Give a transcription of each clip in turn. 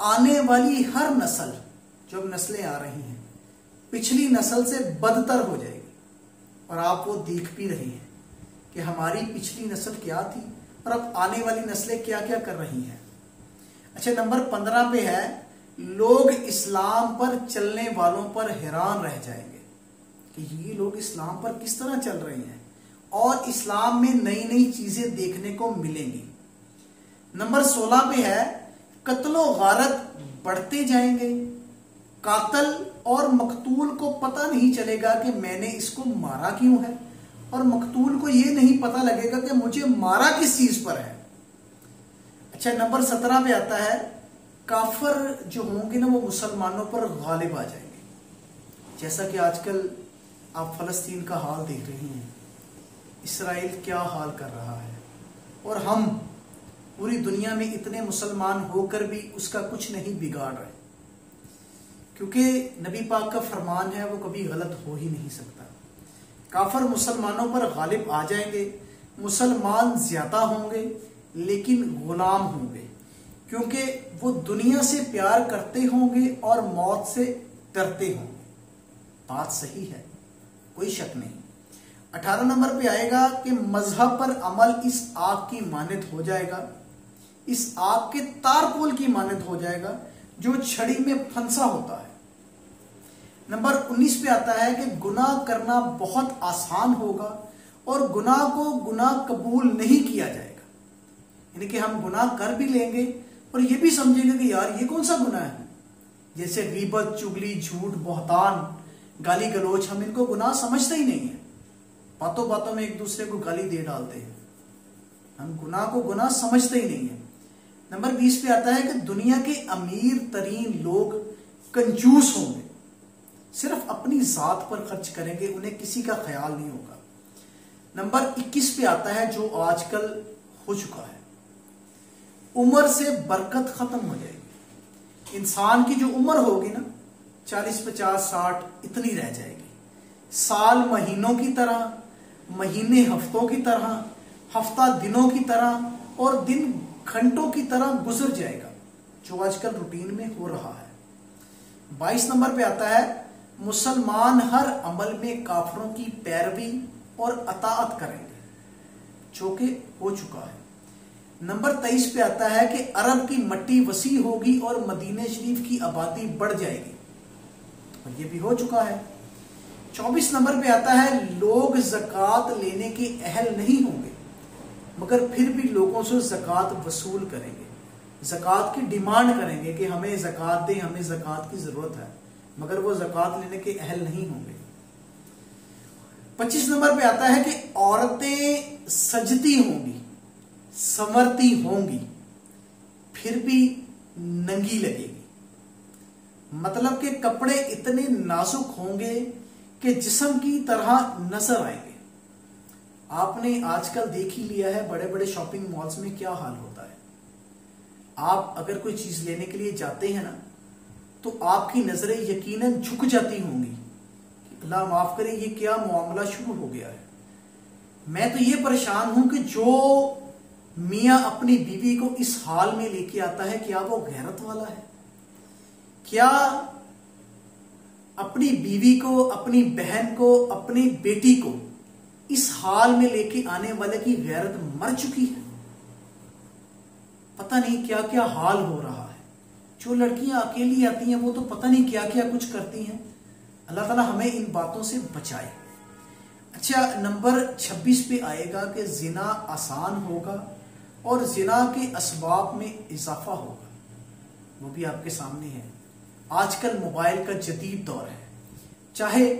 آنے والی ہر نسل، جو اب نسلیں آ رہی ہیں، پچھلی نسل سے بدتر ہو جائے گی. اور آپ وہ دیکھ بھی رہے ہیں کہ ہماری پچھلی نسل کیا تھی اور اب آنے والی نسلیں کیا کیا کر رہی ہیں. اچھا، نمبر 15 پہ ہے لوگ اسلام پر چلنے والوں پر حیران رہ جائیں گے کہ یہ لوگ اسلام پر کس طرح چل رہے ہیں اور اسلام میں نئی نئی چیزیں دیکھنے کو ملیں گی. نمبر 16 پہ ہے قتل و غارت بڑھتے جائیں گے. قاتل اور مقتول کو پتہ نہیں چلے گا کہ میں نے اس کو مارا کیوں ہے، اور مقتول کو یہ نہیں پتہ لگے گا کہ مجھے مارا کس چیز پر ہے. اچھا، نمبر 17 پہ آتا ہے کافر جو ہوں گے نا وہ مسلمانوں پر غالب آ جائیں گے. جیسا کہ آج کل آپ فلسطین کا حال دیکھ رہے ہیں، اسرائیل کیا حال کر رہا ہے، اور ہم پوری دنیا میں اتنے مسلمان ہو کر بھی اس کا کچھ نہیں بگاڑ رہے، کیونکہ نبی پاک کا فرمان ہے وہ کبھی غلط ہو ہی نہیں سکتا. کافر مسلمانوں پر غالب آ جائیں گے، مسلمان زیادہ ہوں گے لیکن غلام ہوں گے، کیونکہ وہ دنیا سے پیار کرتے ہوں گے اور موت سے ڈرتے ہوں گے. بات صحیح ہے، کوئی شک نہیں. 18 نمبر پہ آئے گا کہ مذہب پر عمل اس آگ کی مانند ہو جائے گا، اس آگ کے تارپول کی مانند ہو جائے گا جو چھڑی میں پھنسا ہوتا ہے. نمبر 19 پہ آتا ہے کہ گناہ کرنا بہت آسان ہوگا اور گناہ کو گناہ قبول نہیں کیا جائے گا. یعنی کہ ہم گناہ کر بھی لیں گے اور یہ بھی سمجھیں گے کہ یار یہ کون سا گناہ ہے، جیسے غیبت، چغلی، جھوٹ، بہتان، گالی گلوچ، ہم ان کو گناہ سمجھتے ہی نہیں ہیں. باتوں باتوں میں ایک دوسرے کو گالی دے ڈالتے ہیں، ہم گناہ کو گناہ سمجھتے ہی نہیں ہیں. نمبر 20 پہ آتا ہے کہ دنیا کے امیر ترین لوگ کنجوس ہوں گے، صرف اپنی ذات پر خرچ کریں گے، انہیں کسی کا خیال نہیں ہوگا. نمبر 21 پہ آتا ہے جو آج کل ہو چکا ہے، عمر سے برکت ختم ہو جائے گی. انسان کی جو عمر ہوگی نا 40 50 60 اتنی رہ جائے گی. سال مہینوں کی طرح، مہینے ہفتوں کی طرح، ہفتہ دنوں کی طرح اور دن گھنٹوں کی طرح گزر جائے گا، جو آج کل روٹین میں ہو رہا ہے. 22 نمبر پہ آتا ہے مسلمان ہر عمل میں کافروں کی پیروی اور اطاعت کریں گے، جو کہ ہو چکا ہے. نمبر 23 پہ آتا ہے کہ عرب کی مٹی وسیع ہوگی اور مدینہ شریف کی آبادی بڑھ جائے گی، اور یہ بھی ہو چکا ہے. 24 نمبر پہ آتا ہے لوگ زکوٰۃ لینے کے اہل نہیں ہوں گے مگر پھر بھی لوگوں سے زکوٰۃ وصول کریں گے، زکوٰۃ کی ڈیمانڈ کریں گے کہ ہمیں زکوٰۃ دیں، ہمیں زکوٰۃ کی ضرورت ہے، مگر وہ زکوٰۃ لینے کے اہل نہیں ہوں گے. 25 نمبر پہ آتا ہے کہ عورتیں سجتی ہوں گی، سنورتی ہوں گی، پھر بھی ننگی لگے گی. مطلب کہ کپڑے اتنے نازک ہوں گے کہ جسم کی طرح نظر آئیں گے. آپ نے آج کل دیکھ ہی لیا ہے بڑے بڑے شاپنگ مالز میں کیا حال ہوتا ہے. آپ اگر کوئی چیز لینے کے لیے جاتے ہیں نا تو آپ کی نظریں یقیناً جھک جاتی ہوں گی کہ اللہ معاف کرے یہ کیا معاملہ شروع ہو گیا ہے. میں تو یہ پریشان ہوں کہ جو میاں اپنی بیوی کو اس حال میں لے کے آتا ہے، کیا وہ غیرت والا ہے؟ کیا اپنی بیوی کو، اپنی بہن کو، اپنی بیٹی کو اس حال میں لے کے آنے والے کی غیرت مر چکی ہے؟ پتہ نہیں کیا کیا حال ہو رہا ہے. جو لڑکیاں اکیلی آتی ہیں وہ تو پتہ نہیں کیا کیا کچھ کرتی ہیں. اللہ تعالیٰ ہمیں ان باتوں سے بچائے. اچھا، نمبر 26 پہ آئے گا کہ زنا آسان ہوگا اور زنا کے اسباب میں اضافہ ہوگا. وہ بھی آپ کے سامنے ہے. آج کل موبائل کا جدید دور ہے، چاہے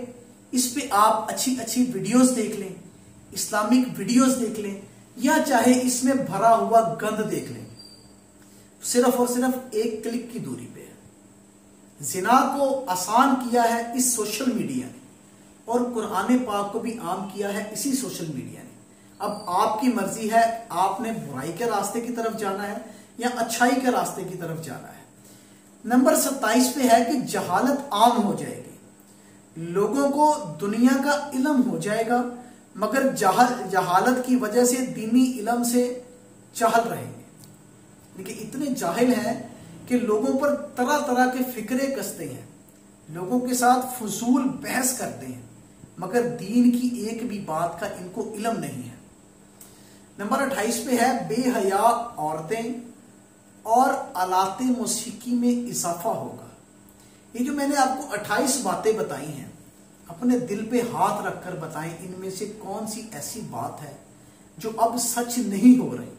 اس پہ آپ اچھی اچھی ویڈیوز دیکھ لیں، اسلامک ویڈیوز دیکھ لیں، یا چاہے اس میں بھرا ہوا گند دیکھ لیں، صرف اور صرف ایک کلک کی دوری پہ ہے. زنا کو آسان کیا ہے اس سوشل میڈیا نے، اور قرآن پاک کو بھی عام کیا ہے اسی سوشل میڈیا نے. اب آپ کی مرضی ہے، آپ نے برائی کے راستے کی طرف جانا ہے یا اچھائی کے راستے کی طرف جانا ہے. نمبر 27 پہ ہے کہ جہالت عام ہو جائے گی. لوگوں کو دنیا کا علم ہو جائے گا مگر جہالت کی وجہ سے دینی علم سے جاہل رہیں گے. لیکن اتنے جاہل ہیں کہ لوگوں پر طرح طرح کے فکرے کستے ہیں، لوگوں کے ساتھ فضول بحث کرتے ہیں، مگر دین کی ایک بھی بات کا ان کو علم نہیں ہے۔ نمبر 28 پہ ہے بے حیا عورتیں اور آلات موسیقی میں اضافہ ہوگا۔ یہ جو میں نے آپ کو 28 باتیں بتائی ہیں، اپنے دل پہ ہاتھ رکھ کر بتائیں ان میں سے کون سی ایسی بات ہے جو اب سچ نہیں ہو رہی۔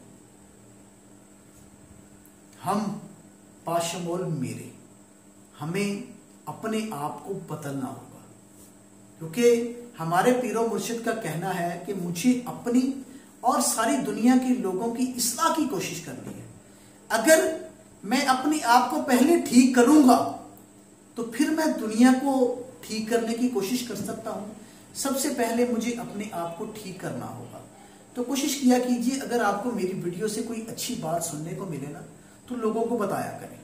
ہم باشمول میرے، ہمیں اپنے آپ کو بدلنا ہوگا، کیونکہ ہمارے پیر و مرشد کا کہنا ہے کہ مجھے اپنی اور ساری دنیا کے لوگوں کی اصلاح کی کوشش کرنی ہے۔ اگر میں اپنے آپ کو پہلے ٹھیک کروں گا تو پھر میں دنیا کو ٹھیک کرنے کی کوشش کر سکتا ہوں۔ سب سے پہلے مجھے اپنے آپ کو ٹھیک کرنا ہوگا۔ تو کوشش کیا کیجیے، اگر آپ کو میری ویڈیو سے کوئی اچھی بات سننے کو ملے نا تو لوگوں کو بتایا کریں۔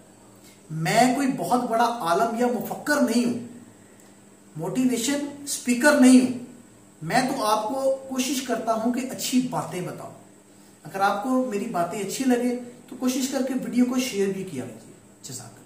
میں کوئی بہت بڑا عالم یا مفکر نہیں ہوں، موٹیویشن اسپیکر نہیں ہوں، میں تو آپ کو کوشش کرتا ہوں کہ اچھی باتیں بتاؤں۔ اگر آپ کو میری باتیں اچھی لگے تو کوشش کر کے ویڈیو کو شیئر بھی کیا کیجیے۔ جزاک اللہ۔